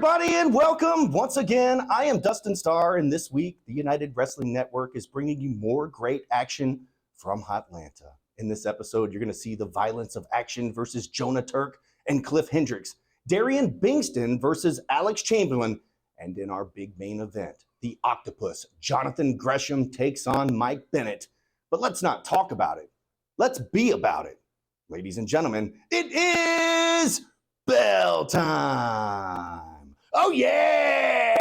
everybody, and welcome once again. I am Dustin Starr, and this week, the United Wrestling Network is bringing you more great action from Hotlanta. In this episode, you're going to see the Violence of Action versus Jonah Turk and Cliff Hendricks, Darian Bingston versus Alex Chamberlain, and in our big main event, the Octopus, Jonathan Gresham takes on Mike Bennett. But let's not talk about it. Let's be about it. Ladies and gentlemen, it is bell time. Oh, yeah!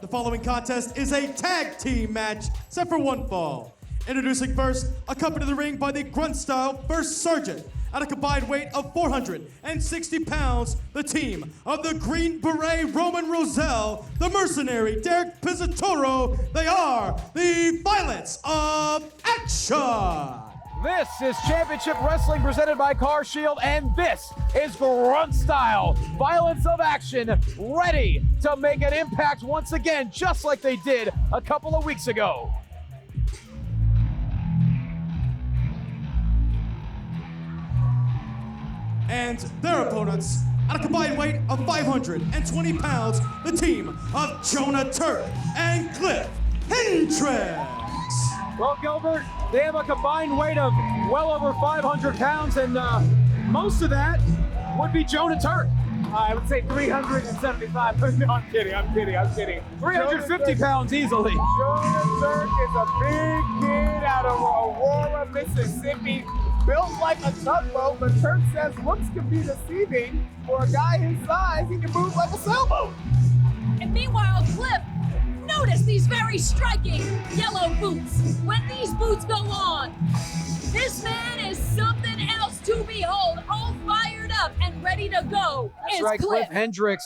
The following contest is a tag team match set for one fall. Introducing first, accompanied to the ring by the Grunt Style First Sergeant. At a combined weight of 460 pounds, the team of the Green Beret Roman Roselle, the Mercenary Derek Pizzatoro, they are the Violence of Action! This is Championship Wrestling presented by Car Shield, and this is Grunt Style Violence of Action, ready to make an impact once again, just like they did a couple of weeks ago. And their opponents, at a combined weight of 520 pounds, the team of Jonah Turk and Cliff Hendricks. Well, Gilbert, they have a combined weight of well over 500 pounds, and most of that would be Jonah Turk. I would say 375. No, I'm kidding. 350 pounds easily. Jonah Turk is a big kid out of Aurora, Mississippi, built like a tugboat, but Turk says looks can be deceiving. For a guy his size, he can move like a sailboat. And meanwhile, Cliff, notice these very striking yellow boots. When these boots go on, this man is something else to behold, all fired up and ready to go. That's right, Cliff Hendricks,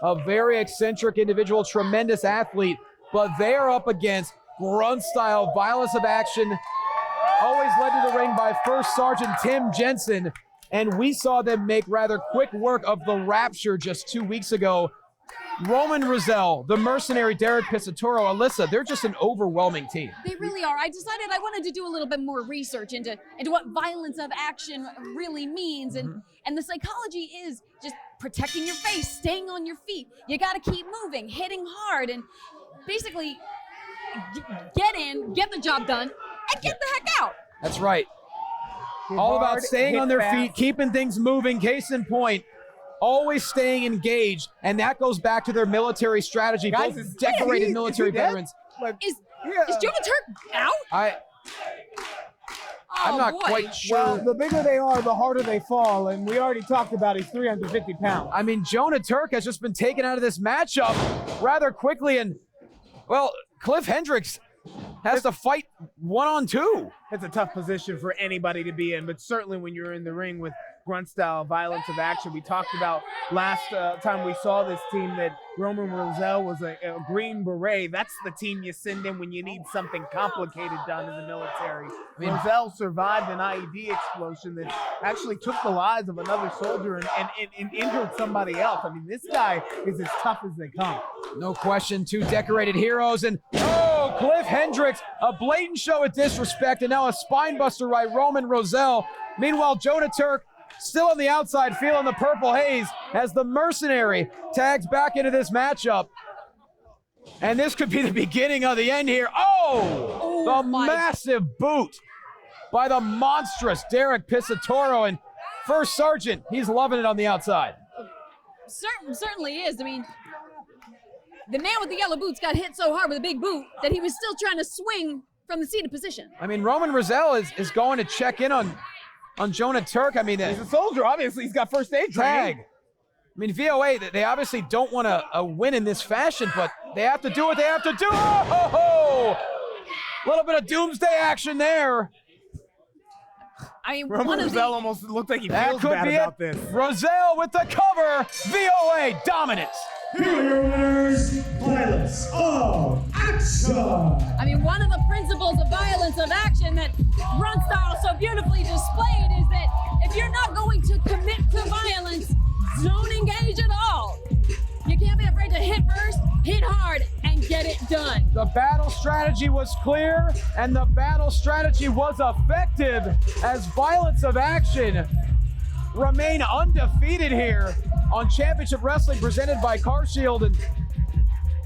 a very eccentric individual, tremendous athlete, but they're up against Grunt Style Violence of Action, always led to the ring by First Sergeant Tim Jensen, and we saw them make rather quick work of the Rapture just 2 weeks ago. Roman Roselle, the Mercenary Derek Pizzatoro, Alyssa, they're just an overwhelming team. They really are. I decided I wanted to do a little bit more research into what violence of action really means, and the psychology is just protecting your face, staying on your feet. You got to keep moving, hitting hard, and basically get in, get the job done, and get the heck out. That's right. All about staying on their feet, keeping things moving. Case in point, always staying engaged, and that goes back to their military strategy. Guys, both decorated military veterans. Is Jonah Turk out? I'm not quite sure. Well, the bigger they are, the harder they fall, and we already talked about he's 350 pounds. I mean, Jonah Turk has just been taken out of this matchup rather quickly, and, well, Cliff Hendricks has to fight 1-on-2. It's a tough position for anybody to be in, but certainly when you're in the ring with Grunt Style Violence of Action. We talked about last time we saw this team that Roman Roselle was a Green Beret. That's the team you send in when you need something complicated done in the military. Roselle survived an IED explosion that actually took the lives of another soldier and injured somebody else. I mean, this guy is as tough as they come. No question, two decorated heroes, and Cliff Hendricks, a blatant show of disrespect, and now a spine buster by Roman Roselle. Meanwhile, Jonah Turk still on the outside, feeling the purple haze as the Mercenary tags back into this matchup. And this could be the beginning of the end here. The massive boot by the monstrous Derek Pizzatoro, and First Sergeant, he's loving it on the outside. Certainly is. I mean, the man with the yellow boots got hit so hard with a big boot that he was still trying to swing from the seated position. I mean, Roman Roselle is going to check in on Jonah Turk. I mean, he's a soldier. Obviously, he's got first aid training. I mean, VOA, they obviously don't want to win in this fashion, but they have to do what they have to do. A little bit of doomsday action there. I mean, Roman Roselle almost looked like he feels bad about this. Roselle with the cover. VOA dominance. Here are your winners, Violence of Action. I mean, one of the principles of Violence of Action that Grunt Style so beautifully displayed is that if you're not going to commit to violence, don't engage at all. You can't be afraid to hit first, hit hard, and get get it done. The battle strategy was clear, and the battle strategy was effective as Violence of Action remain undefeated here on Championship Wrestling presented by CarShield. And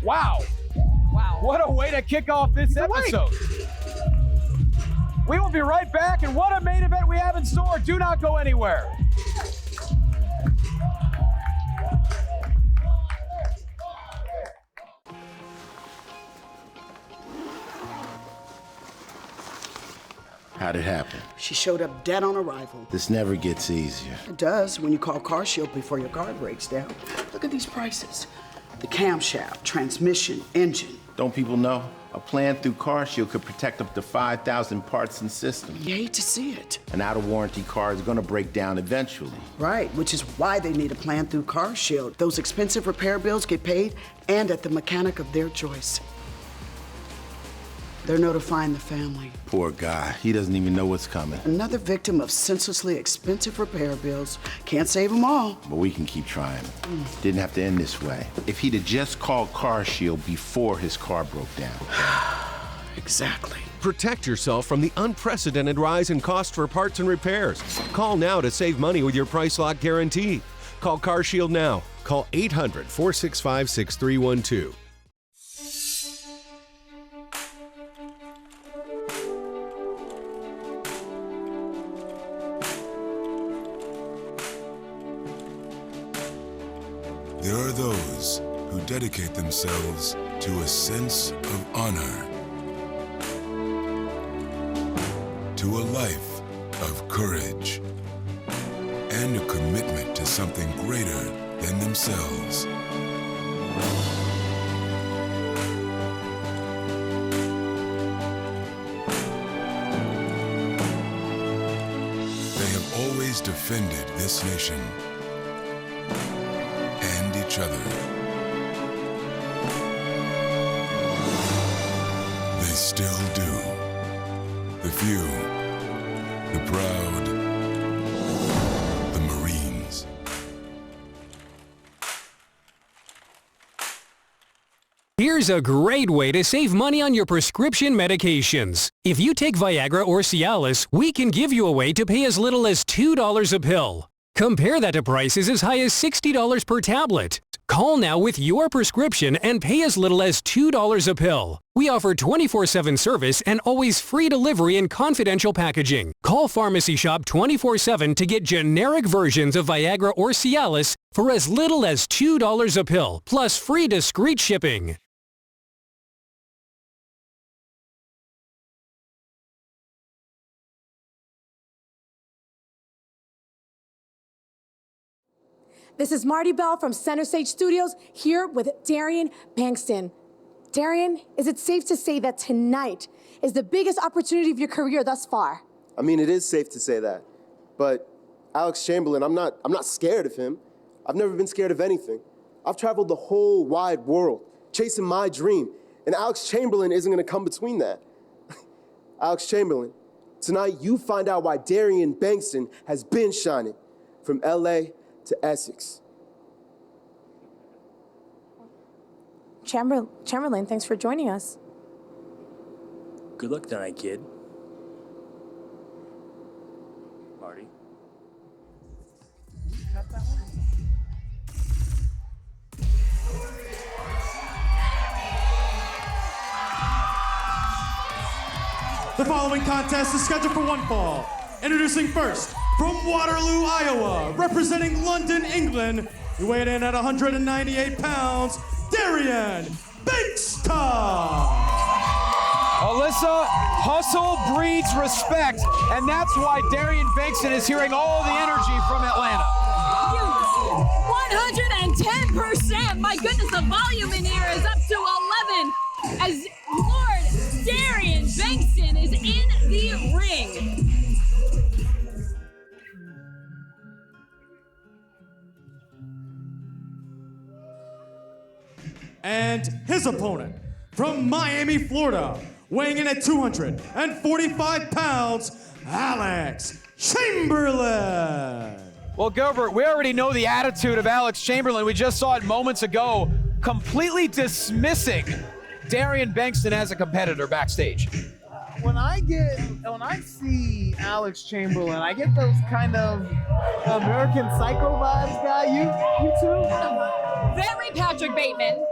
wow, what a way to kick off this episode. We will be right back, and what a main event we have in store. Do not go anywhere. How'd it happen? She showed up dead on arrival. This never gets easier. It does when you call CarShield before your car breaks down. Look at these prices. The camshaft, transmission, engine. Don't people know? A plan through CarShield could protect up to 5,000 parts and systems. You hate to see it. An out-of-warranty car is gonna break down eventually. Right, which is why they need a plan through CarShield. Those expensive repair bills get paid and at the mechanic of their choice. They're notifying the family. Poor guy, he doesn't even know what's coming. Another victim of senselessly expensive repair bills. Can't save them all. But we can keep trying. Didn't have to end this way. If he'd have just called CarShield before his car broke down. Exactly. Protect yourself from the unprecedented rise in cost for parts and repairs. Call now to save money with your price lock guarantee. Call CarShield now. Call 800-465-6312. There are those who dedicate themselves to a sense of honor, to a life of courage, and a commitment to something greater than themselves. They have always defended this nation and each other. They still do. The few, the proud, the Marines. Here's a great way to save money on your prescription medications. If you take Viagra or Cialis, we can give you a way to pay as little as $2 a pill. Compare that to prices as high as $60 per tablet. Call now with your prescription and pay as little as $2 a pill. We offer 24/7 service and always free delivery and confidential packaging. Call Pharmacy Shop 24/7 to get generic versions of Viagra or Cialis for as little as $2 a pill, plus free discreet shipping. This is Marty Bell from Center Stage Studios here with Darian Bankston. Darian, is it safe to say that tonight is the biggest opportunity of your career thus far? I mean, it is safe to say that. But Alex Chamberlain, I'm not scared of him. I've never been scared of anything. I've traveled the whole wide world, chasing my dream. And Alex Chamberlain isn't gonna come between that. Alex Chamberlain, tonight you find out why Darian Bankston has been shining from LA to Essex. Chamberlain, thanks for joining us. Good luck tonight, kid. Marty. The following contest is scheduled for one fall. Introducing first, from Waterloo, Iowa, representing London, England, he weighed in at 198 pounds, Darian Bankston. Alyssa, hustle breeds respect, and that's why Darian Bankston is hearing all the energy from Atlanta. 110%. My goodness, the volume in here is up to 11 as Lord Darian Bankston is in the ring. And his opponent, from Miami, Florida, weighing in at 245 pounds, Alex Chamberlain. Well, Gilbert, we already know the attitude of Alex Chamberlain. We just saw it moments ago, completely dismissing Darian Bankston as a competitor backstage. When I see Alex Chamberlain, I get those kind of American Psycho vibes, guy. You too? Very Patrick Bateman.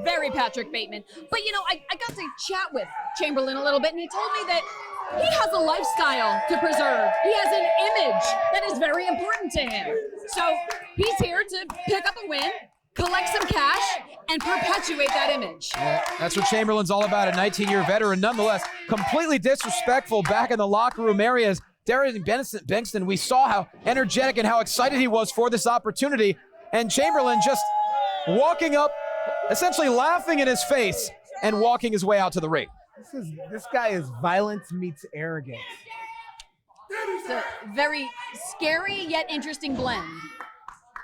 Very Patrick Bateman. But you know, I got to chat with Chamberlain a little bit, and he told me that he has a lifestyle to preserve. He has an image that is very important to him. So he's here to pick up a win, collect some cash, and perpetuate that image. Yeah, that's what Chamberlain's all about, a 19-year veteran. Nonetheless, completely disrespectful back in the locker room areas. Darian Bankston, we saw how energetic and how excited he was for this opportunity. And Chamberlain just walking up, essentially laughing in his face and walking his way out to the ring. This guy is violence meets arrogance. It's a very scary yet interesting blend.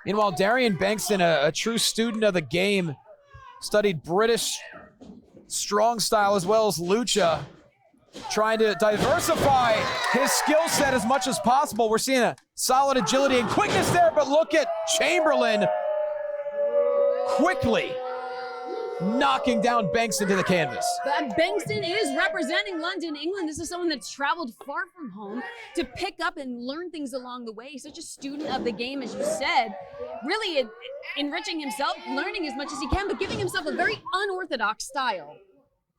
Meanwhile, Darian Bankston, a true student of the game, studied British strong style as well as lucha, trying to diversify his skill set as much as possible. We're seeing a solid agility and quickness there, but look at Chamberlain quickly knocking down Bankston to the canvas. But Bankston is representing London, England. This is someone that's traveled far from home to pick up and learn things along the way. He's such a student of the game, as you said, really enriching himself, learning as much as he can, but giving himself a very unorthodox style.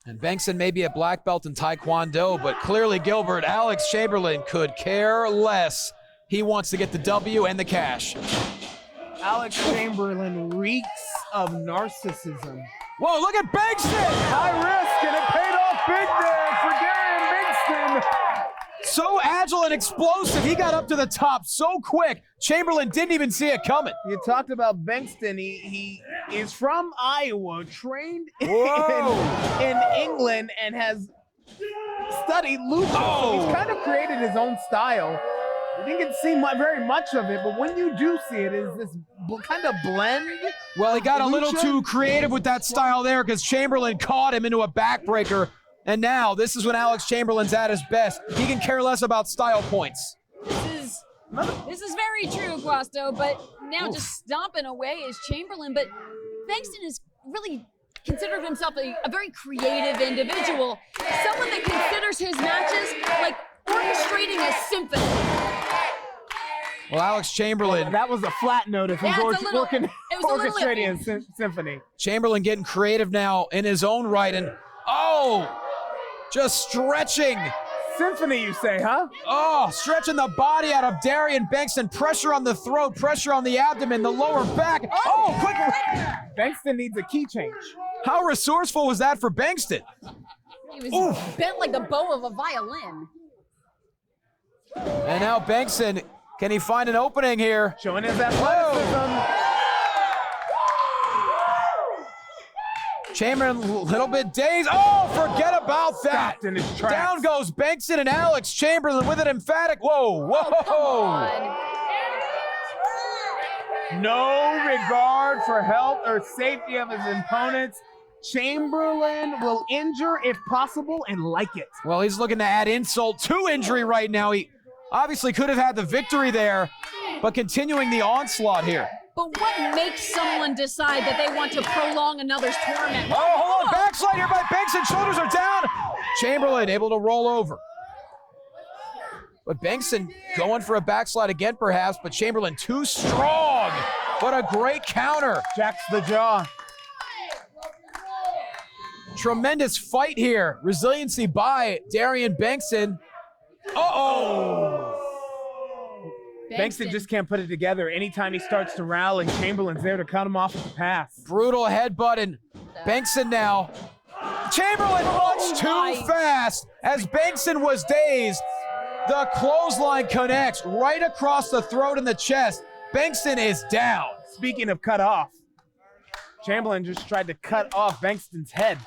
And Bankston may be a black belt in Taekwondo, but clearly Gilbert, Alex Chamberlain could care less. He wants to get the W and the cash. Alex Chamberlain reeks of narcissism. Whoa, look at Bankston! High risk, and it paid off big there for Darian Bankston. So agile and explosive, he got up to the top so quick. Chamberlain didn't even see it coming. You talked about Bankston. He is from Iowa, trained in England, and has studied lucha. So he's kind of created his own style. You didn't get to see very much of it, but when you do see it, is this kind of blend? Well, he got a little too creative with that style there because Chamberlain caught him into a backbreaker. And now, this is when Alex Chamberlain's at his best. He can care less about style points. This is very true, Guasto, but now just stomping away is Chamberlain. But Bankston has really considered himself a very creative individual, someone that considers his matches like orchestrating a symphony. Well, Alex Chamberlain. That was a flat note if he's orchestrating a symphony. Chamberlain getting creative now in his own right, and just stretching. Symphony, you say, huh? Oh, stretching the body out of Darian Bankston. Pressure on the throat, pressure on the abdomen, the lower back. Oh, quick. Bankston needs a key change. How resourceful was that for Bankston? He was bent like the bow of a violin. And now Bankston, can he find an opening here? Showing his athleticism. Chamberlain a little bit dazed. Oh, forget about that. Stopped in his tracks. Down goes Bankston and Alex Chamberlain with an emphatic. Whoa. No regard for health or safety of his opponents. Chamberlain will injure if possible and like it. Well, he's looking to add insult to injury right now. He obviously could have had the victory there, but continuing the onslaught here. But what makes someone decide that they want to prolong another's torment? Oh, hold on. Backslide here by Bankston. Shoulders are down. Chamberlain able to roll over. But Bankston going for a backslide again, perhaps, but Chamberlain too strong. What a great counter. Jacks the jaw. Tremendous fight here. Resiliency by Darian Bankston. Bankston just can't put it together. Anytime he starts to rally, Chamberlain's there to cut him off at the pass. Brutal headbutt, and Bankston now. Chamberlain much too fast as Bankston was dazed. The clothesline connects right across the throat and the chest. Bankston is down. Speaking of cut off, Chamberlain just tried to cut off Bankston's head.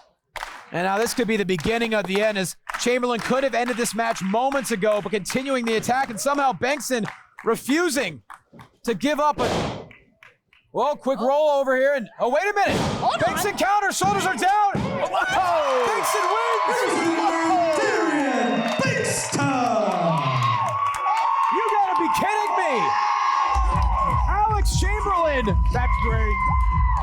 And now this could be the beginning of the end, as Chamberlain could have ended this match moments ago, but continuing the attack, and somehow Bankston refusing to give up. Quick roll over here, and wait a minute. Bankston counters, shoulders are down. Bankston wins. Darian Bankston. You gotta be kidding me. Alex Chamberlain. That's great.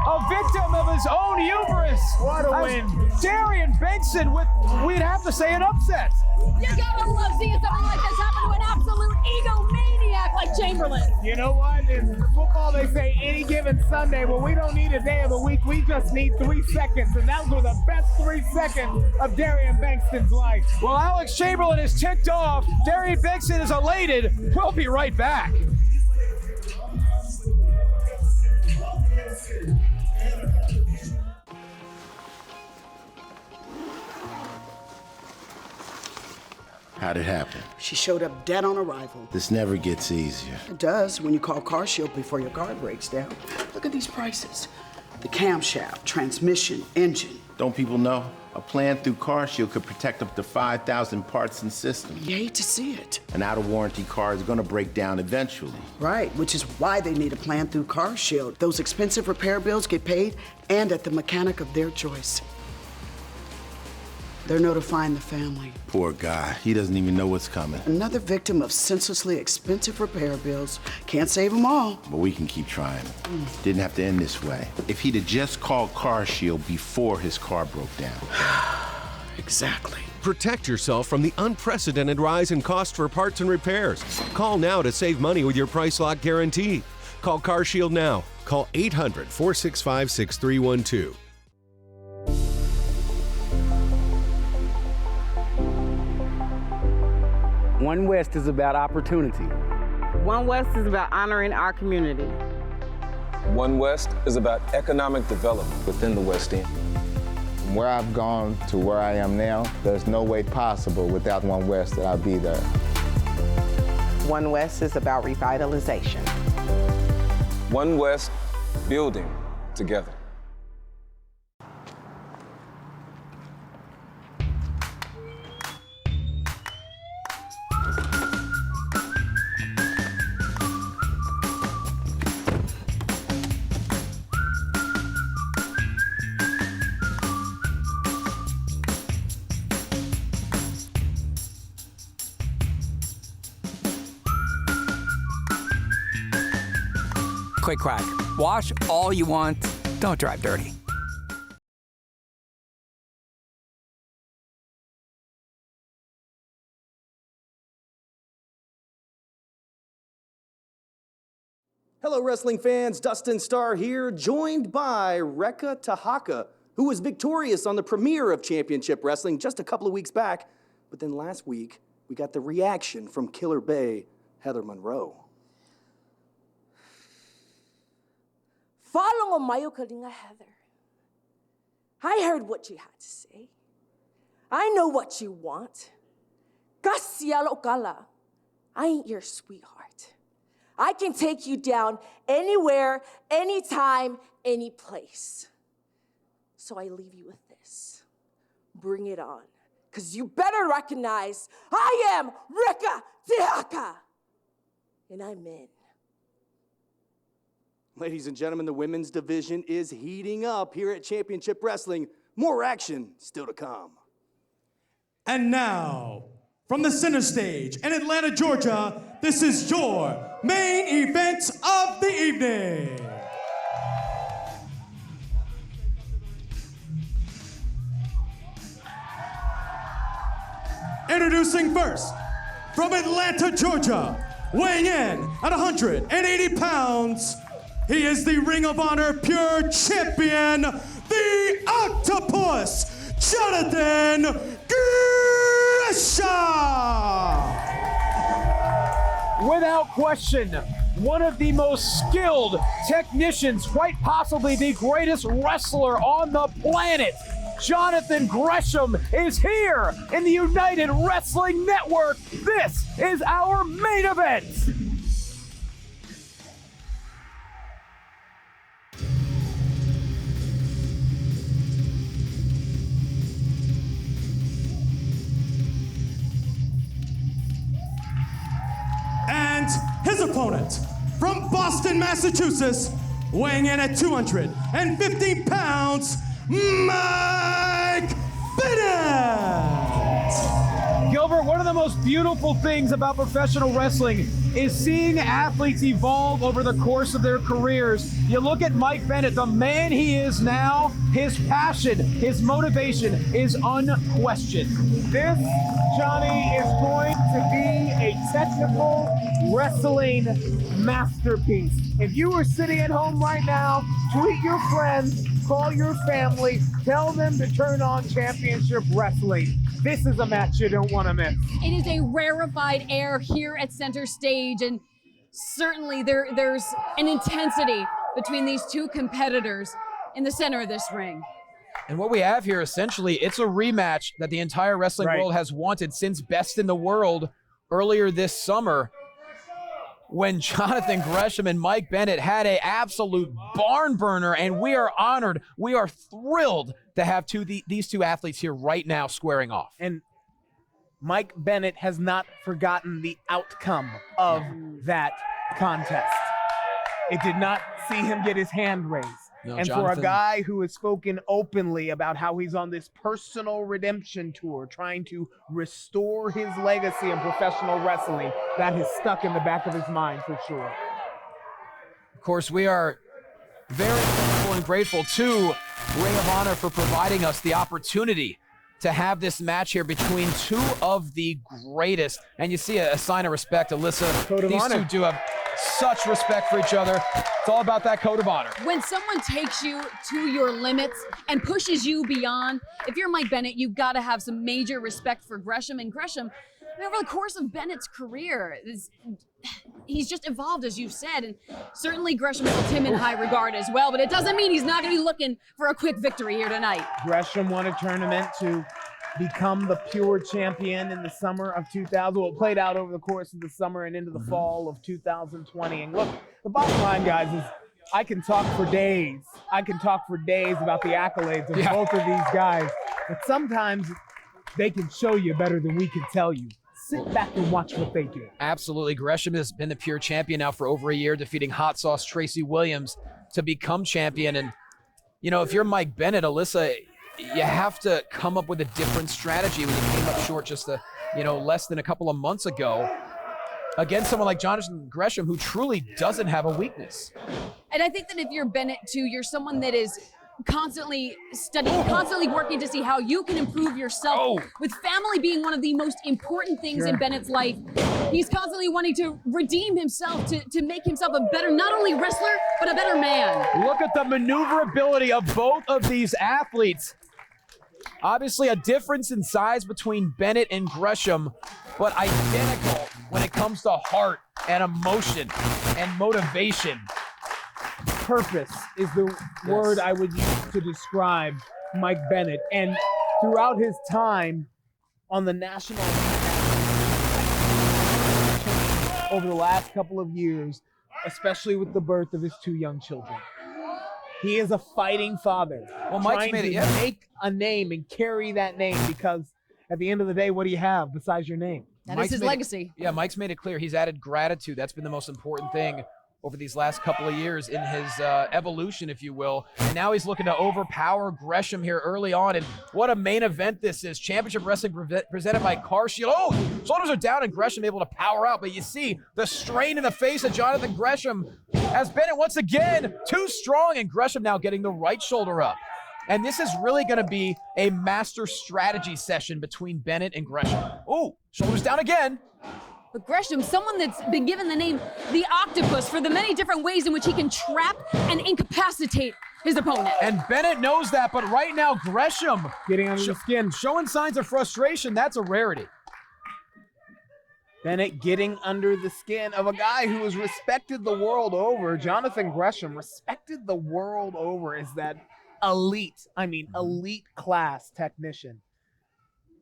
A victim of his own hubris. What a win. Darian Benson with, we'd have to say, an upset. You gotta love seeing something like this happen to an absolute egomaniac like Chamberlain. You know what? In football, they say any given Sunday. Well, we don't need a day of the week. We just need 3 seconds. And those were the best 3 seconds of Darian Bankston's life. Well, Alex Chamberlain is ticked off. Darian Benson is elated. We'll be right back. How'd it happen? She showed up dead on arrival. This never gets easier. It does when you call CarShield before your car breaks down. Look at these prices. The camshaft, transmission, engine. Don't people know? A plan through CarShield could protect up to 5,000 parts and systems. You hate to see it. An out-of-warranty car is gonna break down eventually. Right, which is why they need a plan through CarShield. Those expensive repair bills get paid and at the mechanic of their choice. They're notifying the family. Poor guy, he doesn't even know what's coming. Another victim of senselessly expensive repair bills. Can't save them all. But we can keep trying. Didn't have to end this way. If he'd have just called CarShield before his car broke down. Exactly. Protect yourself from the unprecedented rise in cost for parts and repairs. Call now to save money with your price lock guarantee. Call CarShield now. Call 800-465-6312. One West is about opportunity. One West is about honoring our community. One West is about economic development within the West End. From where I've gone to where I am now, there's no way possible without One West that I'd be there. One West is about revitalization. One West, building together. Quick crack. Wash all you want. Don't drive dirty. Hello, wrestling fans. Dustin Starr here, joined by Rekka Tahaka, who was victorious on the premiere of Championship Wrestling just a couple of weeks back. But then last week, we got the reaction from Killer Bay, Heather Monroe. Follow mayo kalinga Heather. I heard what you had to say. I know what you want. Kasialo kala. I ain't your sweetheart. I can take you down anywhere, anytime, any place. So I leave you with this. Bring it on. Because you better recognize I am Rekka Tahaka. And I'm in. Ladies and gentlemen, the women's division is heating up here at Championship Wrestling. More action still to come. And now, from the center stage in Atlanta, Georgia, this is your main event of the evening. Introducing first, from Atlanta, Georgia, weighing in at 180 pounds, he is the Ring of Honor Pure Champion, the Octopus, Jonathan Gresham! Without question, one of the most skilled technicians, quite possibly the greatest wrestler on the planet, Jonathan Gresham, is here in the United Wrestling Network. This is our main event. And his opponent, from Boston, Massachusetts, weighing in at 215 pounds, Mike Bennett! Gilbert, one of the most beautiful things about professional wrestling is seeing athletes evolve over the course of their careers. You look at Mike Bennett, the man he is now, his passion, his motivation is unquestioned. This, Johnny, is going to be a technical wrestling masterpiece. If you were sitting at home right now, tweet your friends, call your family, tell them to turn on Championship Wrestling. This is a match you don't want to miss. It is a rarefied air here at center stage, and certainly there's an intensity between these two competitors in the center of this ring. And what we have here, essentially, it's a rematch that the entire wrestling world has wanted since Best in the World earlier this summer, when Jonathan Gresham and Mike Bennett had an absolute barn burner, and we are honored, we are thrilled to have these two athletes here right now squaring off. And Mike Bennett has not forgotten the outcome of that contest. It did not see him get his hand raised. No, and Jonathan, for a guy who has spoken openly about how he's on this personal redemption tour, trying to restore his legacy in professional wrestling, that has stuck in the back of his mind for sure. Of course, we are very thankful and grateful to Ring of Honor for providing us the opportunity to have this match here between two of the greatest. And you see a sign of respect, Alyssa. These two do have such respect for each other. It's all about that code of honor. When someone takes you to your limits and pushes you beyond, if you're Mike Bennett, you've got to have some major respect for Gresham. And Gresham, over the course of Bennett's career, he's just evolved, as you've said, and certainly Gresham holds him in high regard as well, but it doesn't mean he's not going to be looking for a quick victory here tonight. Gresham won a tournament to become the pure champion in the summer of 2000. Well, it played out over the course of the summer and into the fall of 2020. And look, the bottom line, guys, is I can talk for days. I can talk for days about the accolades of both of these guys, but sometimes they can show you better than we can tell you. Sit back and watch what they do. Absolutely. Gresham has been the pure champion now for over a year, defeating Hot Sauce Tracy Williams to become champion. And, you know, if you're Mike Bennett, Alyssa, you have to come up with a different strategy when you came up short just less than a couple of months ago against someone like Jonathan Gresham, who truly doesn't have a weakness. And I think that if you're Bennett too, you're someone that is constantly studying, constantly working to see how you can improve yourself. With family being one of the most important things in Bennett's life, he's constantly wanting to redeem himself, to make himself a better, not only wrestler, but a better man. Look at the maneuverability of both of these athletes. Obviously a difference in size between Bennett and Gresham, but identical when it comes to heart and emotion and motivation. Purpose is the word I would use to describe Mike Bennett. And throughout his time on the national over the last couple of years, especially with the birth of his two young children, he is a fighting father. Well, Mike's made it, make a name and carry that name, because at the end of the day, what do you have besides your name? That is his legacy. Mike's made it clear he's added gratitude. That's been the most important thing over these last couple of years in his evolution, if you will. And now he's looking to overpower Gresham here early on. And what a main event this is. Championship Wrestling presented by Car Shield. Oh, shoulders are down and Gresham able to power out. But you see the strain in the face of Jonathan Gresham as Bennett once again too strong, and Gresham now getting the right shoulder up. And this is really going to be a master strategy session between Bennett and Gresham. Oh, shoulders down again. But Gresham, someone that's been given the name the Octopus for the many different ways in which he can trap and incapacitate his opponent. And Bennett knows that, but right now Gresham getting under the skin, showing signs of frustration. That's a rarity. Bennett getting under the skin of a guy who has respected the world over. Jonathan Gresham, respected the world over, is that elite class technician.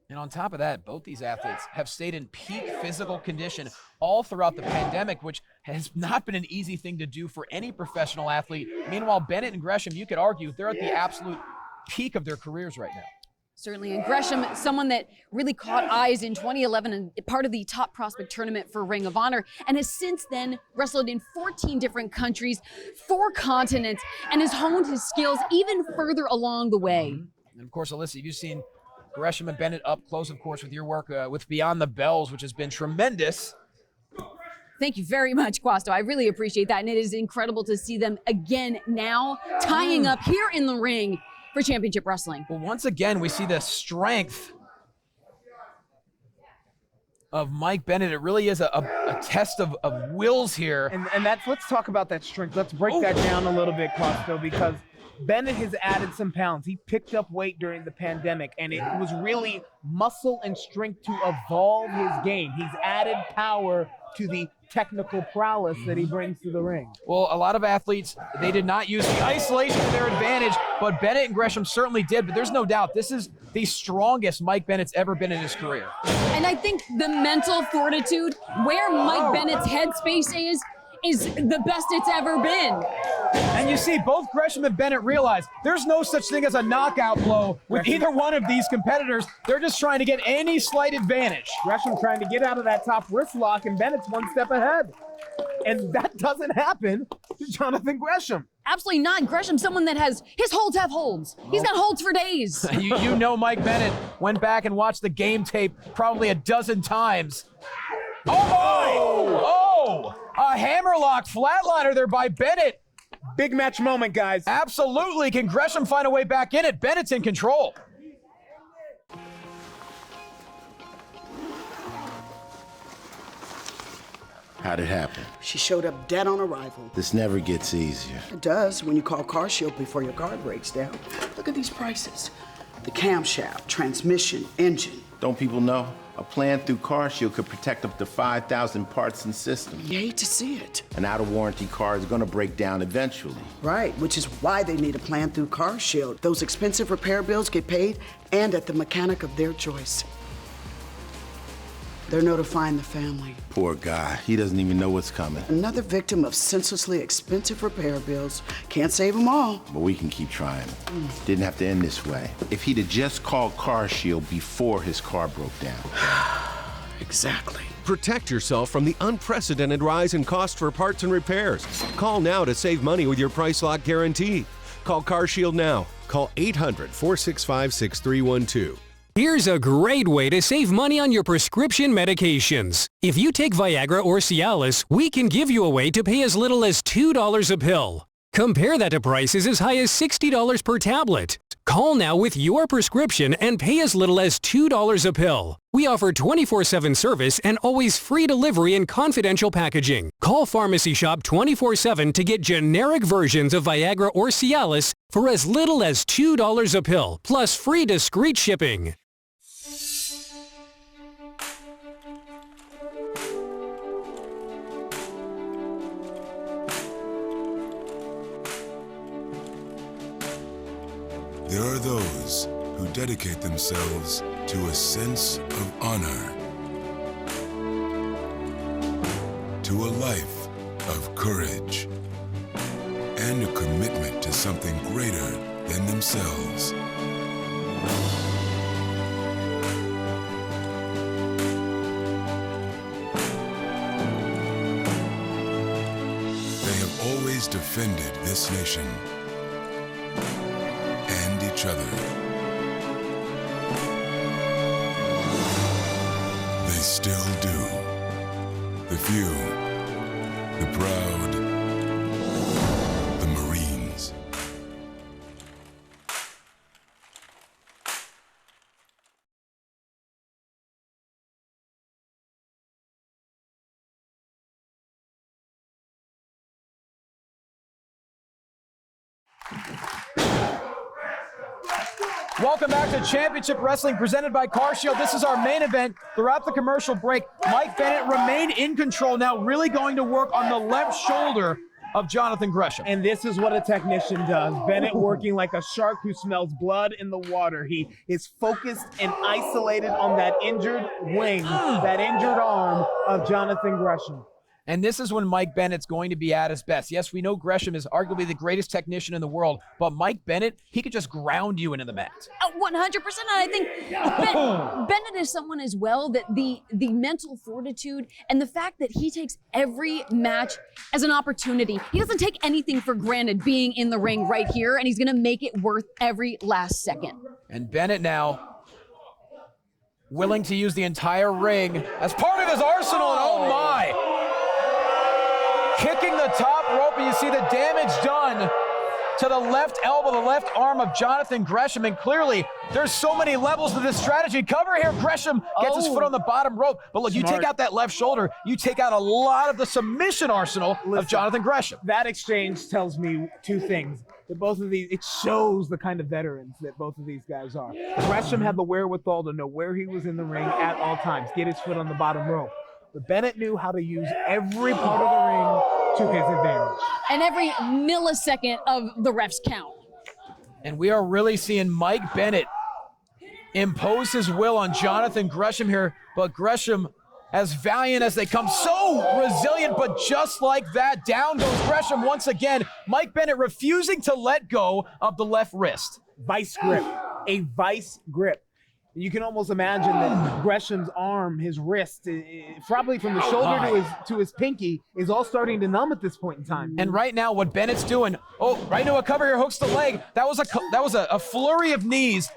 And on top of that, both these athletes have stayed in peak physical condition all throughout the pandemic, which has not been an easy thing to do for any professional athlete. Meanwhile, Bennett and Gresham, you could argue, they're at the absolute peak of their careers right now. Certainly, and Gresham, someone that really caught eyes in 2011 and part of the top prospect tournament for Ring of Honor, and has since then wrestled in 14 different countries, 4 continents, and has honed his skills even further along the way. And of course, Alyssa, you've seen Gresham and Bennett up close, of course, with your work with Beyond the Bells, which has been tremendous. Thank you very much, Quasto. I really appreciate that. And it is incredible to see them again now tying up here in the ring for Championship Wrestling. Well, once again, we see the strength of Mike Bennett. It really is a test of wills here. And let's talk about that strength. Let's break that down a little bit, Quasto, because Bennett has added some pounds. He picked up weight during the pandemic, and it was really muscle and strength to evolve his game. He's added power to the technical prowess that he brings to the ring. Well, a lot of athletes, they did not use the isolation to their advantage, but Bennett and Gresham certainly did. But there's no doubt this is the strongest Mike Bennett's ever been in his career. And I think the mental fortitude, where Mike Bennett's headspace is the best it's ever been. And you see, both Gresham and Bennett realize there's no such thing as a knockout blow with either one of these competitors. They're just trying to get any slight advantage. Gresham trying to get out of that top wrist lock, and Bennett's one step ahead. And that doesn't happen to Jonathan Gresham. Absolutely not. Gresham, someone that has, his holds have holds. He's got holds for days. you know Mike Bennett went back and watched the game tape probably a dozen times. Oh, boy! Oh! A hammerlock flatliner there by Bennett. Big match moment, guys. Absolutely. Can Gresham find a way back in it? Bennett's in control. How'd it happen? She showed up dead on arrival. This never gets easier. It does when you call CarShield before your car breaks down. Look at these prices. The camshaft, transmission, engine. Don't people know? A plan through CarShield could protect up to 5,000 parts and systems. You hate to see it. An out-of-warranty car is going to break down eventually. Right, which is why they need a plan through CarShield. Those expensive repair bills get paid and at the mechanic of their choice. They're notifying the family. Poor guy. He doesn't even know what's coming. Another victim of senselessly expensive repair bills. Can't save them all. But we can keep trying. Didn't have to end this way. If he'd have just called CarShield before his car broke down. Exactly. Protect yourself from the unprecedented rise in cost for parts and repairs. Call now to save money with your price lock guarantee. Call CarShield now. Call 800-465-6312. Here's a great way to save money on your prescription medications. If you take Viagra or Cialis, we can give you a way to pay as little as $2 a pill. Compare that to prices as high as $60 per tablet. Call now with your prescription and pay as little as $2 a pill. We offer 24/7 service and always free delivery and confidential packaging. Call Pharmacy Shop 24/7 to get generic versions of Viagra or Cialis for as little as $2 a pill, plus free discreet shipping. There are those who dedicate themselves to a sense of honor, to a life of courage, and a commitment to something greater than themselves. They have always defended this nation and each other. They still do. The few, the proud, the Marines. Welcome back to Championship Wrestling presented by CarShield. This is our main event. Throughout the commercial break, Mike Bennett remained in control, now really going to work on the left shoulder of Jonathan Gresham. And this is what a technician does. Bennett working like a shark who smells blood in the water. He is focused and isolated on that injured wing, that injured arm of Jonathan Gresham. And this is when Mike Bennett's going to be at his best. Yes, we know Gresham is arguably the greatest technician in the world, but Mike Bennett, he could just ground you into the mat. 100%. I think Bennett is someone as well that the mental fortitude and the fact that he takes every match as an opportunity. He doesn't take anything for granted being in the ring right here, and he's going to make it worth every last second. And Bennett now willing to use the entire ring as part of his arsenal, and oh my! kicking the top rope, and you see the damage done to the left elbow, the left arm of Jonathan Gresham, and clearly there's so many levels to this strategy. Cover here, Gresham gets his foot on the bottom rope, but look, you take out that left shoulder, you take out a lot of the submission arsenal of Jonathan Gresham. That exchange tells me two things. That both of these, it shows the kind of veterans that both of these guys are. Gresham had the wherewithal to know where he was in the ring at all times, get his foot on the bottom rope. But Bennett knew how to use every part of the ring to his advantage. And every millisecond of the ref's count. And we are really seeing Mike Bennett impose his will on Jonathan Gresham here, but Gresham, as valiant as they come, so resilient, but just like that, down goes Gresham once again. Mike Bennett refusing to let go of the left wrist. Vice grip, a vice grip. You can almost imagine that Gresham's arm, his wrist, probably from the shoulder to his pinky, is all starting to numb at this point in time. And right now, what Bennett's doing, right into a cover here, hooks the leg. That was a flurry of knees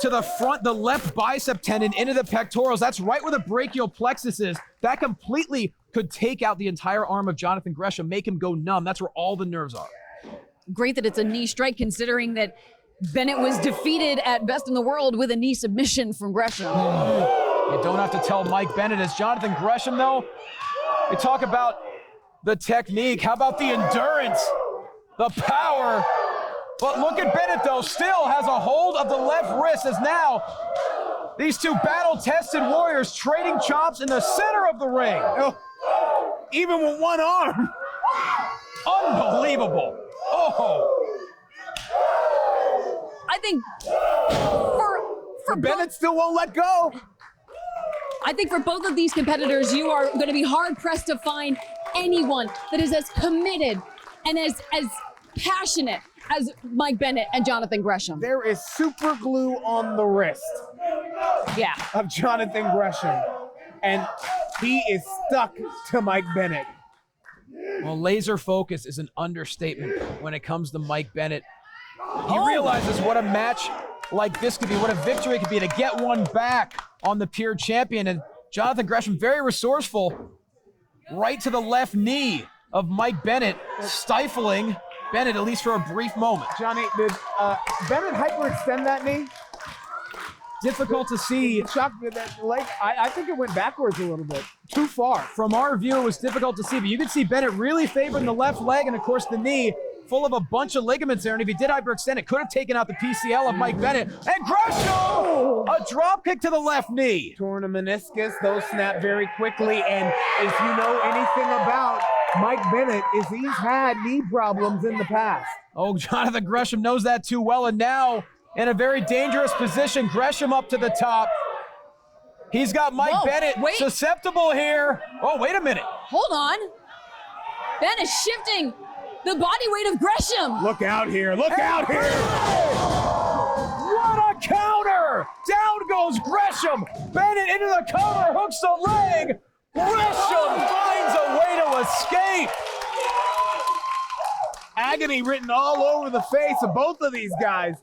to the front, the left bicep tendon into the pectorals. That's right where the brachial plexus is. That completely could take out the entire arm of Jonathan Gresham, make him go numb. That's where all the nerves are. Great that it's a knee strike, considering that Bennett was defeated at Best in the World with a knee submission from Gresham. You don't have to tell Mike Bennett. As Jonathan Gresham, though, we talk about the technique. How about the endurance, the power? But look at Bennett, though, still has a hold of the left wrist, as now these two battle-tested warriors trading chops in the center of the ring. Even with one arm. Unbelievable. Oh. I think for Bennett still won't let go. I think for both of these competitors, you are going to be hard-pressed to find anyone that is as committed and as passionate as Mike Bennett and Jonathan Gresham. There is super glue on the wrist of Jonathan Gresham, and he is stuck to Mike Bennett. Well, laser focus is an understatement when it comes to Mike Bennett. He realizes what a match like this could be, what a victory could be to get one back on the pure champion. And Jonathan Gresham, very resourceful, right to the left knee of Mike Bennett, stifling Bennett, at least for a brief moment. Johnny, did Bennett hyperextend that knee? Difficult to see. It shocked me that leg. I think it went backwards a little bit. Too far. From our view, it was difficult to see, but you could see Bennett really favoring the left leg, and of course the knee full of a bunch of ligaments there, and if he did hyperextend, it could have taken out the PCL of Mike Bennett. And Gresham! A drop kick to the left knee. Torn a meniscus, those snap very quickly, and if you know anything about Mike Bennett, is he's had knee problems in the past. Oh, Jonathan Gresham knows that too well, and now in a very dangerous position, Gresham up to the top. He's got Mike Bennett susceptible here. Oh, wait a minute. Hold on. Bennett shifting the body weight of Gresham. Look out here. Look out here. What a counter. Down goes Gresham. Bennett into the cover, hooks the leg. Gresham finds a way to escape. Agony written all over the face of both of these guys.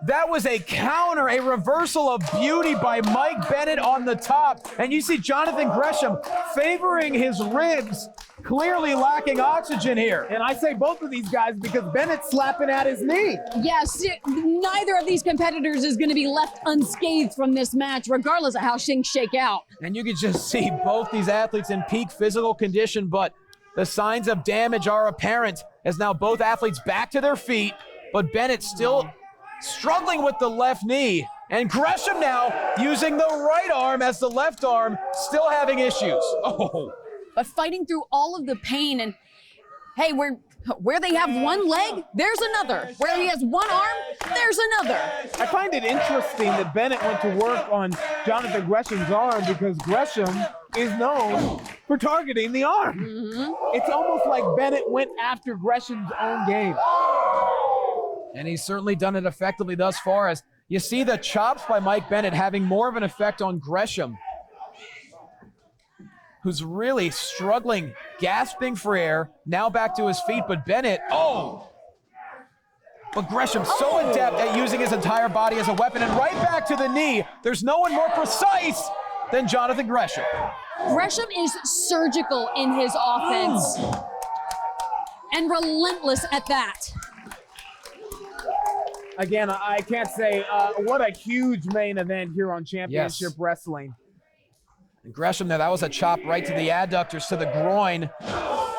That was a counter, a reversal of beauty by Mike Bennett on the top. And you see Jonathan Gresham favoring his ribs, clearly lacking oxygen here. And I say both of these guys because Bennett's slapping at his knee. Yes, neither of these competitors is going to be left unscathed from this match, regardless of how things shake out. And you can just see both these athletes in peak physical condition, but the signs of damage are apparent as now both athletes back to their feet, but Bennett still struggling with the left knee, and Gresham now using the right arm as the left arm, still having issues. Oh. But fighting through all of the pain, and hey, where they have one leg, there's another. Where he has one arm, there's another. I find it interesting that Bennett went to work on Jonathan Gresham's arm because Gresham is known for targeting the arm. It's almost like Bennett went after Gresham's own game. And he's certainly done it effectively thus far, as you see the chops by Mike Bennett having more of an effect on Gresham, who's really struggling, gasping for air, now back to his feet, but Bennett, but Gresham so adept at using his entire body as a weapon, and right back to the knee. There's no one more precise. than Jonathan Gresham. Gresham is surgical in his offense and relentless at that. Again, I can't say what a huge main event here on Championship Wrestling. And Gresham there, that was a chop right to the adductors, to the groin.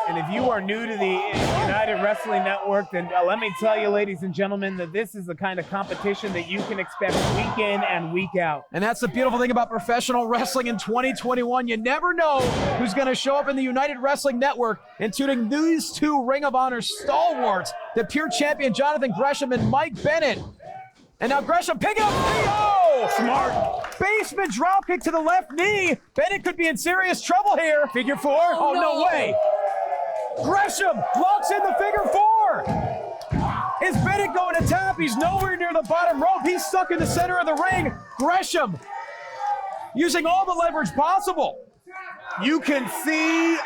And if you are new to the United Wrestling Network, then let me tell you, ladies and gentlemen, that this is the kind of competition that you can expect week in and week out. And that's the beautiful thing about professional wrestling in 2021. You never know who's going to show up in the United Wrestling Network, including these two Ring of Honor stalwarts, the pure champion Jonathan Gresham and Mike Bennett. And now Gresham picking up Theo! Smart. Basement dropkick to the left knee. Bennett could be in serious trouble here. Figure four? Oh, no way. Gresham locks in the figure four. Is Bennett going to tap? He's nowhere near the bottom rope. He's stuck in the center of the ring. Gresham using all the leverage possible. You can see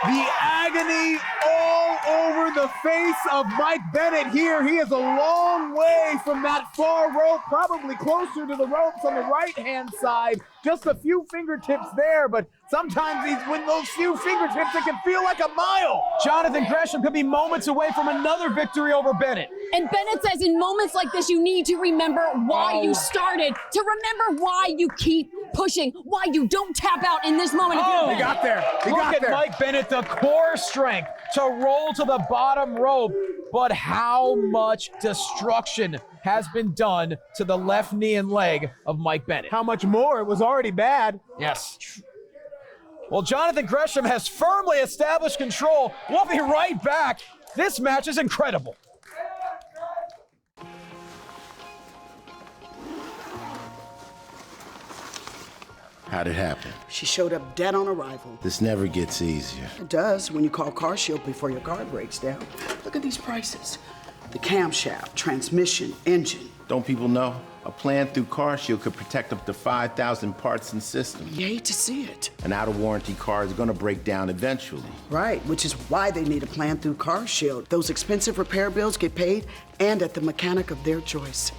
the agony all over the face of Mike Bennett here. He is a long way from that far rope, probably closer to the ropes on the right-hand side. Just a few fingertips there, but sometimes with those few fingertips, it can feel like a mile. Jonathan Gresham could be moments away from another victory over Bennett. And Bennett says in moments like this, you need to remember why you started, to remember why you keep pushing, why you don't tap out in this moment. He got there. Look at Mike Bennett, the core strength to roll to the bottom rope. But how much destruction has been done to the left knee and leg of Mike Bennett? How much more? It was already bad. Yes. Well, Jonathan Gresham has firmly established control. We'll be right back. This match is incredible. How'd it happen? She showed up dead on arrival. This never gets easier. It does when you call Car Shield before your car breaks down. Look at these prices. The camshaft, transmission, engine. Don't people know? A plan through Car Shield could protect up to 5,000 parts and systems. You hate to see it. An out-of-warranty car is gonna break down eventually. Right, which is why they need a plan through Car Shield. Those expensive repair bills get paid and at the mechanic of their choice.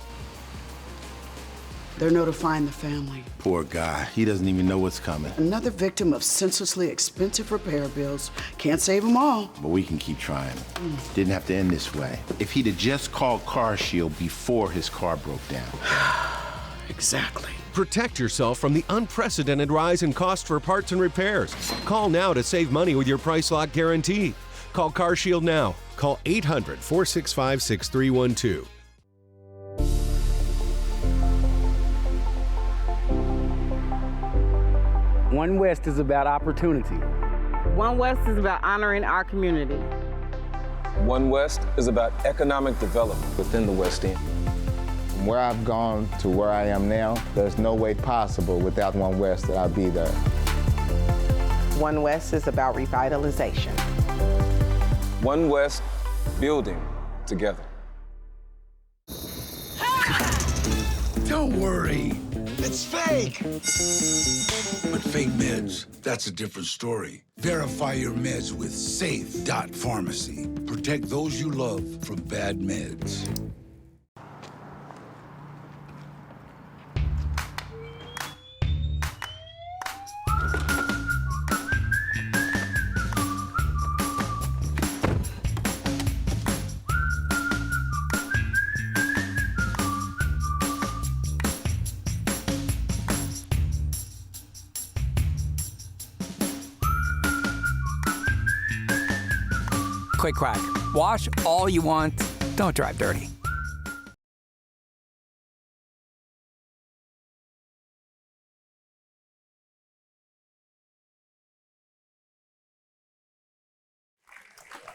They're notifying the family. Poor guy. He doesn't even know what's coming. Another victim of senselessly expensive repair bills. Can't save them all. But we can keep trying. Didn't have to end this way. If he'd have just called Car Shield before his car broke down. Exactly. Protect yourself from the unprecedented rise in cost for parts and repairs. Call now to save money with your price lock guarantee. Call Car Shield now. Call 800-465-6312. One West is about opportunity. One West is about honoring our community. One West is about economic development within the West End. From where I've gone to where I am now, there's no way possible without One West that I'd be there. One West is about revitalization. One West, building together. Don't worry, it's fake. But fake meds, that's a different story. Verify your meds with Safe.Pharmacy. Protect those you love from bad meds. Quick crack. Wash all you want. Don't drive dirty.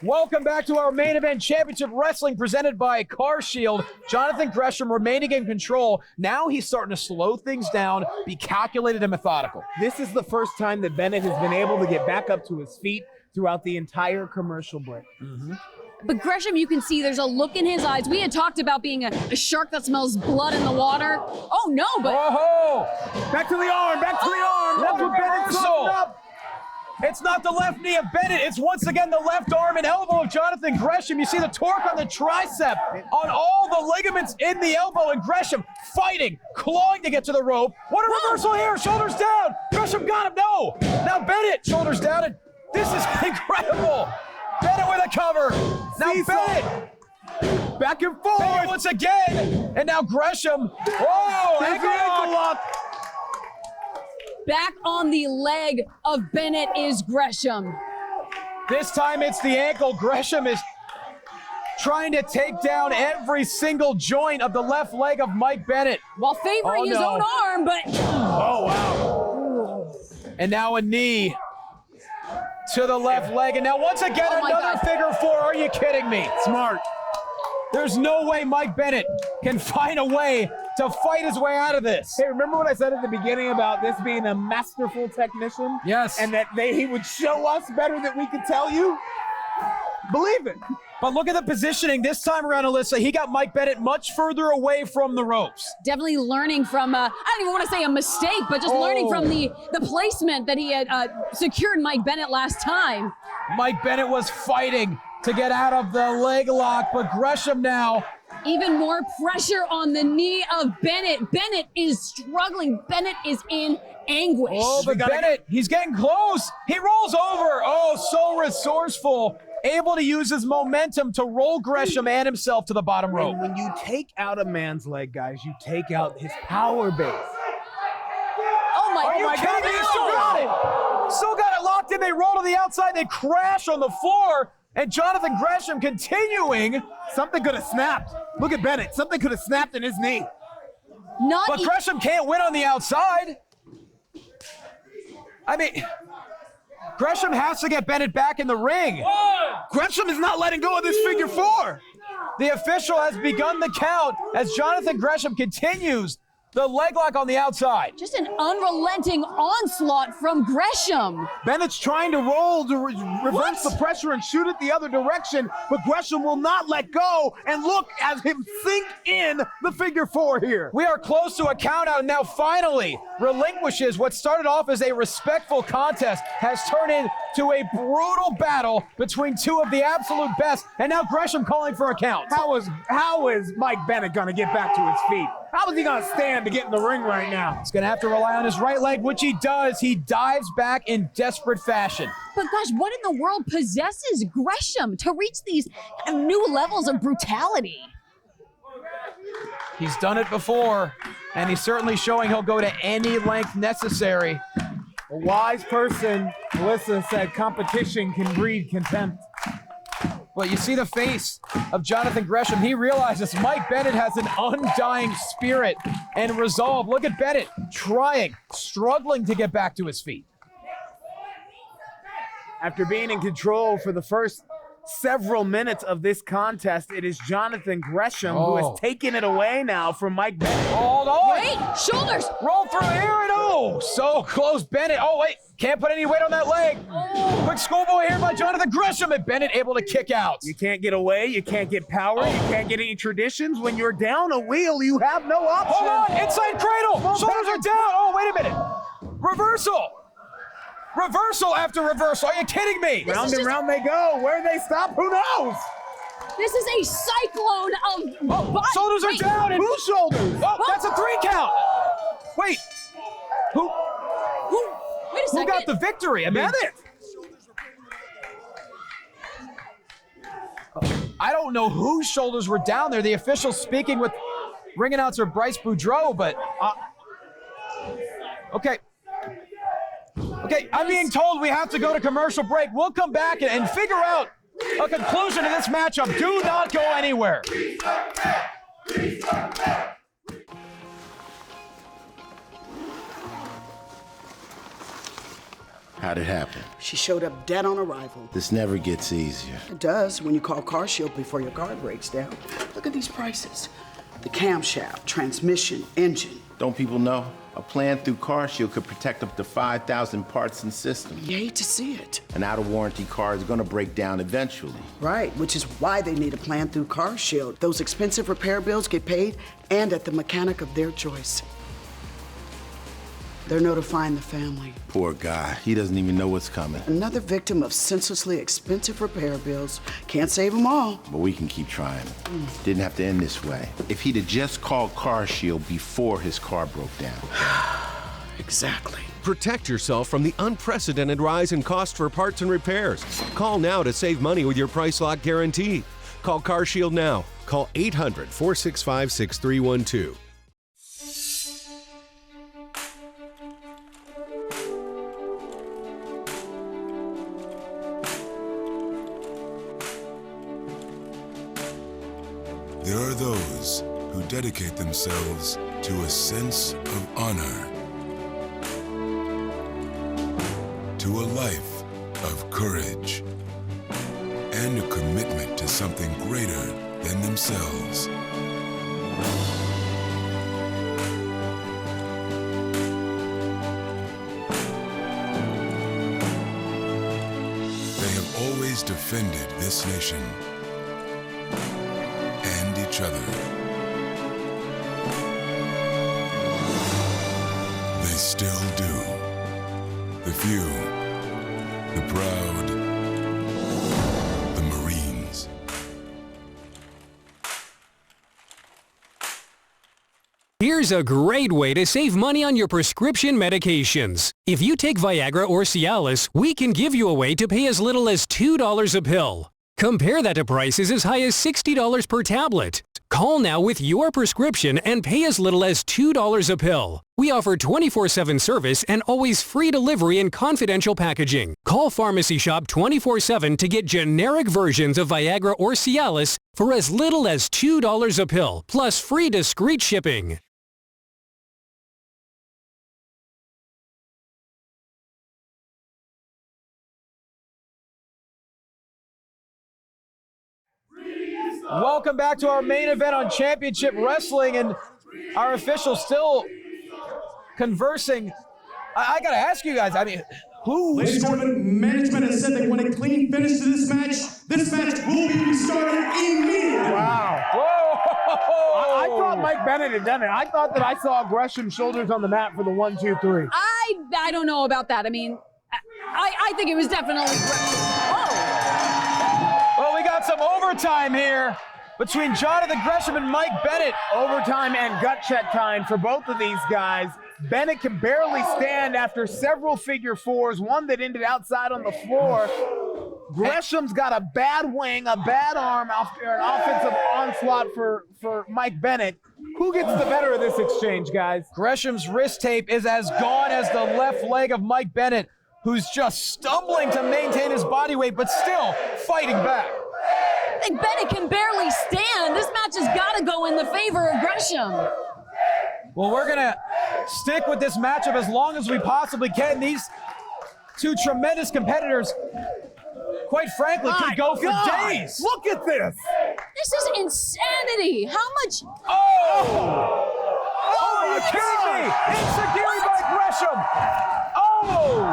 Welcome back to our main event, Championship Wrestling, presented by Car Shield. Jonathan Gresham remaining in control. Now he's starting to slow things down, be calculated and methodical. This is the first time that Bennett has been able to get back up to his feet throughout the entire commercial break. But Gresham, you can see there's a look in his eyes. We had talked about being a shark that smells blood in the water. Oh no, but oh, back to the arm, back to the arm. That's what Bennett's up. It's not the left knee of Bennett. It's once again the left arm and elbow of Jonathan Gresham. You see the torque on the tricep, on all the ligaments in the elbow, and Gresham fighting, clawing to get to the rope. What a reversal here. Shoulders down. Gresham got him. No. Now Bennett, shoulders down. And this is incredible. Bennett with a cover. Now Bennett. Back and forth. Bennett once again. And now Gresham. Whoa. Ankle lock. Back on the leg of Bennett is Gresham. This time it's the ankle. Gresham is trying to take down every single joint of the left leg of Mike Bennett. While favoring his own arm, but... Oh, wow. And now a knee to the left leg. And now once again, another figure four. Are you kidding me? Smart. There's no way Mike Bennett can find a way to fight his way out of this. Hey, remember what I said at the beginning about this being a masterful technician? Yes. And that he would show us better than we could tell you? Believe it. But look at the positioning this time around, Alyssa. He got Mike Bennett much further away from the ropes. Definitely learning from, I don't even want to say a mistake, but just learning from the placement that he had secured Mike Bennett last time. Mike Bennett was fighting to get out of the leg lock, but Gresham now. Even more pressure on the knee of Bennett. Bennett is struggling. Bennett is in anguish. Oh, but Bennett, he's getting close. He rolls over. Oh, so resourceful. Able to use his momentum to roll Gresham and himself to the bottom rope. And when you take out a man's leg, guys, you take out his power base. Oh my God. Are you kidding me? Still got it. Still got it locked in. They roll to the outside. They crash on the floor. And Jonathan Gresham continuing. Something could have snapped. Look at Bennett. Something could have snapped in his knee. But Gresham can't win on the outside. I mean, Gresham has to get Bennett back in the ring. Gresham is not letting go of this figure four. The official has begun the count as Jonathan Gresham continues the leg lock on the outside. Just an unrelenting onslaught from Gresham. Bennett's trying to roll to reverse the pressure and shoot it the other direction, but Gresham will not let go, and look at him sink in the figure four here. We are close to a count out, and now finally relinquishes what started off as a respectful contest, has turned into a brutal battle between two of the absolute best, and now Gresham calling for a count. How is Mike Bennett going to get back to his feet? How is he going to stand to get in the ring right now? He's going to have to rely on his right leg, which he does. He dives back in desperate fashion. But gosh, what in the world possesses Gresham to reach these new levels of brutality? He's done it before, and he's certainly showing he'll go to any length necessary. A wise person, Melissa, said competition can breed contempt. But you see the face of Jonathan Gresham. He realizes Mike Bennett has an undying spirit and resolve. Look at Bennett trying, struggling to get back to his feet. After being in control for the first several minutes of this contest, it is Jonathan Gresham who has taken it away now from Mike Bennett. Hold on. Wait, shoulders. Roll through here and so close. Bennett, wait, can't put any weight on that leg. Quick schoolboy here by Jonathan Gresham, and Bennett able to kick out. You can't get away, you can't get power, you can't get any traditions. When you're down a wheel, you have no option. Hold on, inside cradle. Shoulders are down. Wait a minute. Reversal. Reversal after reversal. Are you kidding me? Round and round they go. Where they stop, who knows? This is a cyclone of shoulders are down. And whose shoulders? That's a 3 count. Wait. Who? Wait a second. Who got the victory? I mean, Bennett. I don't know whose shoulders were down there. The official speaking with ring announcer Bryce Boudreau, but okay. Okay, I'm being told we have to go to commercial break. We'll come back and figure out a conclusion to this matchup. Do not go anywhere. How'd it happen? She showed up dead on arrival. This never gets easier. It does when you call CarShield before your car breaks down. Look at these prices. The camshaft, transmission, engine. Don't people know? A plan through CarShield could protect up to 5,000 parts and systems. You hate to see it. An out-of-warranty car is going to break down eventually. Right, which is why they need a plan through CarShield. Those expensive repair bills get paid and at the mechanic of their choice. They're notifying the family. Poor guy. He doesn't even know what's coming. Another victim of senselessly expensive repair bills. Can't save them all. But we can keep trying. Didn't have to end this way. If he'd have just called CarShield before his car broke down. Exactly. Protect yourself from the unprecedented rise in cost for parts and repairs. Call now to save money with your price lock guarantee. Call CarShield now. Call 800-465-6312. There are those who dedicate themselves to a sense of honor, to a life of courage, and a commitment to something greater than themselves. They have always defended this nation and each other. They still do. The few, the proud, the Marines. Here's a great way to save money on your prescription medications. If you take Viagra or Cialis, we can give you a way to pay as little as $2 a pill. Compare that to prices as high as $60 per tablet. Call now with your prescription and pay as little as $2 a pill. We offer 24/7 service and always free delivery and confidential packaging. Call Pharmacy Shop 24/7 to get generic versions of Viagra or Cialis for as little as $2 a pill, plus free discreet shipping. Welcome back to our main event on Championship Wrestling, and our officials still conversing. I gotta ask you guys, I mean, who... Ladies and gentlemen, management has said they want a clean finish to this match. This match will be restarted immediately. Wow. Whoa! I thought Mike Bennett had done it. I thought that I saw Gresham's shoulders on the mat for the 1, 2, 3. I don't know about that. I mean, I think it was definitely Well, we got some overtime here between Jonathan Gresham and Mike Bennett. Overtime and gut check time for both of these guys. Bennett can barely stand after several figure fours, one that ended outside on the floor. Gresham's got a bad wing, a bad arm after an offensive onslaught for Mike Bennett. Who gets the better of this exchange, guys? Gresham's wrist tape is as gone as the left leg of Mike Bennett, who's just stumbling to maintain his body weight, but still fighting back. I think Bennett can barely stand. This match has got to go in the favor of Gresham. Well, we're going to stick with this matchup as long as we possibly can. These two tremendous competitors, quite frankly, could go for days. Look at this. This is insanity. How much? Oh, are you kidding me? Insecurity by Gresham. Oh!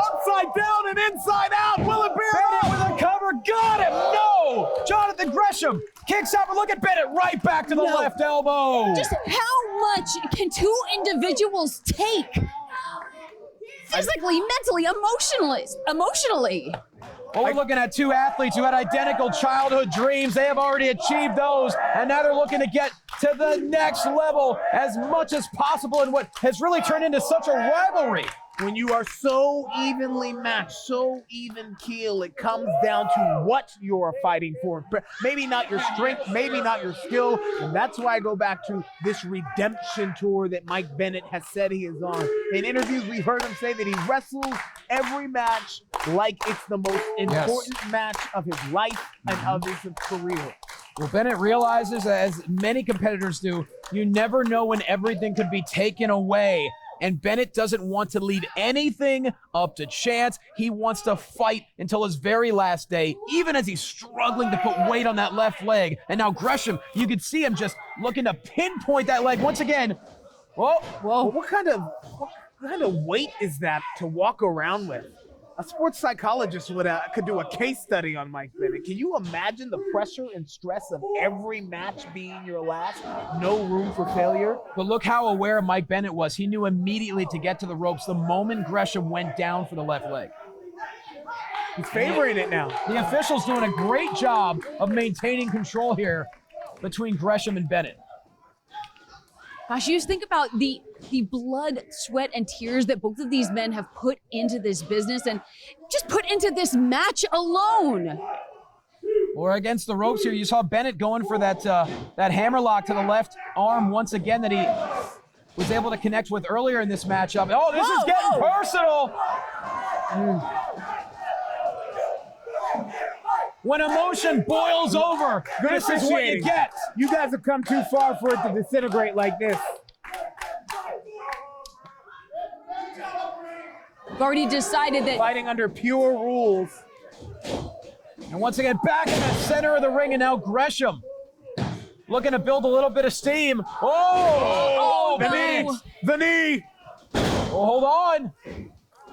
Upside down and inside out. Will it bear Bennett with a cover. Got him. No! Jonathan Gresham kicks out, but look at Bennett right back to the left elbow. Just how much can two individuals take? Physically, mentally, emotionally. Well, we're looking at two athletes who had identical childhood dreams. They have already achieved those, and now they're looking to get to the next level as much as possible in what has really turned into such a rivalry. When you are so evenly matched, so even keel, it comes down to what you're fighting for. Maybe not your strength, maybe not your skill. And that's why I go back to this redemption tour that Mike Bennett has said he is on. In interviews, we heard him say that he wrestles every match like it's the most important match of his life and of his career. Well, Bennett realizes, as many competitors do, you never know when everything could be taken away. And Bennett doesn't want to leave anything up to chance. He wants to fight until his very last day, even as he's struggling to put weight on that left leg. And now Gresham, you can see him just looking to pinpoint that leg once again. Well, what kind of weight is that to walk around with? A sports psychologist could do a case study on Mike Bennett. Can you imagine the pressure and stress of every match being your last? No room for failure. But look how aware Mike Bennett was. He knew immediately to get to the ropes the moment Gresham went down for the left leg. He's favoring it now. The official's doing a great job of maintaining control here between Gresham and Bennett. Gosh, you just think about the blood, sweat, and tears that both of these men have put into this business and just put into this match alone. Or against the ropes here, you saw Bennett going for that hammerlock to the left arm once again that he was able to connect with earlier in this matchup. Oh, this is getting personal. When emotion boils over, this is what you get. You guys have come too far for it to disintegrate like this. We've already decided that fighting under pure rules. And once again, back in the center of the ring, and now Gresham looking to build a little bit of steam. Oh, the knee. The knee. Oh, hold on.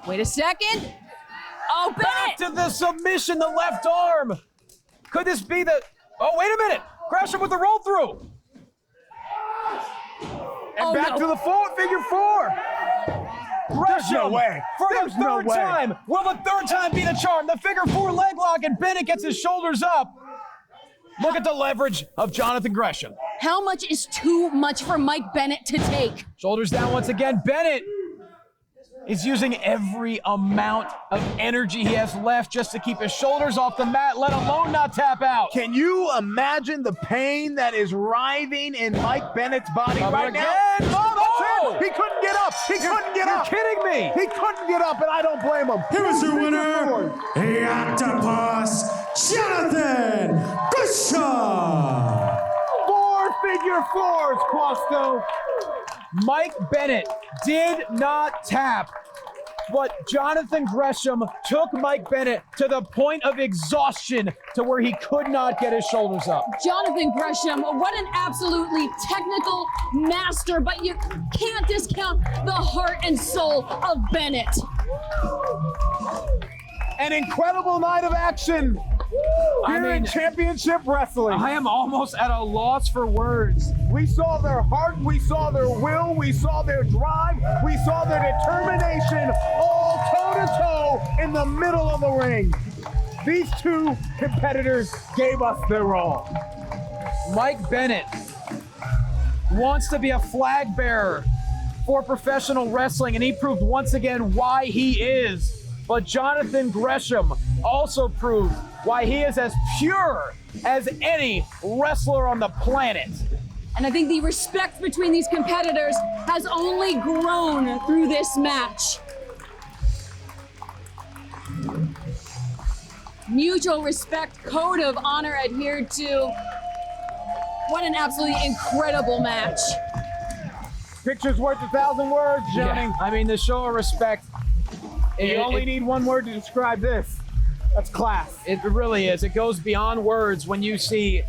Wait a second. Oh, Bennett! Back to the submission, the left arm. Could this be the... Oh, wait a minute. Gresham with the roll through. And back to the figure four. Gresham, no way. For the third time. Will the third time be the charm? The figure four leg lock, and Bennett gets his shoulders up. Look at the leverage of Jonathan Gresham. How much is too much for Mike Bennett to take? Shoulders down once again. Bennett is using every amount of energy he has left just to keep his shoulders off the mat, let alone not tap out. Can you imagine the pain that is writhing in Mike Bennett's body right now? Oh, he couldn't get up. He couldn't get up. You're kidding me. He couldn't get up, and I don't blame him. Here is your winner, the Octopus, Jonathan Gresham. 4-figure fours, Quasto. Mike Bennett did not tap, but Jonathan Gresham took Mike Bennett to the point of exhaustion to where he could not get his shoulders up. Jonathan Gresham, what an absolutely technical master, but you can't discount the heart and soul of Bennett. An incredible night of action here in Championship Wrestling. I am almost at a loss for words. We saw their heart, we saw their will, we saw their drive, we saw their determination, all toe-to-toe in the middle of the ring. These two competitors gave us their all. Mike Bennett wants to be a flag bearer for professional wrestling, and he proved once again why he is. But Jonathan Gresham also proved why he is as pure as any wrestler on the planet. And I think the respect between these competitors has only grown through this match. Mutual respect, code of honor adhered to. What an absolutely incredible match. Picture's worth 1,000 words, Johnny. Yeah, I mean, the show of respect. You only need one word to describe this. That's class. It really is. It goes beyond words when you see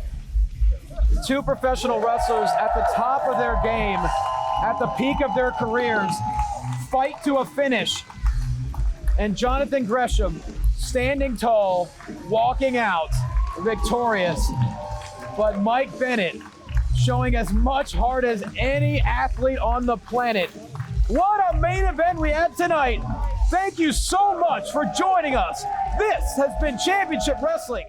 two professional wrestlers at the top of their game, at the peak of their careers, fight to a finish. And Jonathan Gresham standing tall, walking out victorious. But Mike Bennett showing as much heart as any athlete on the planet. What a main event we had tonight. Thank you so much for joining us. This has been Championship Wrestling.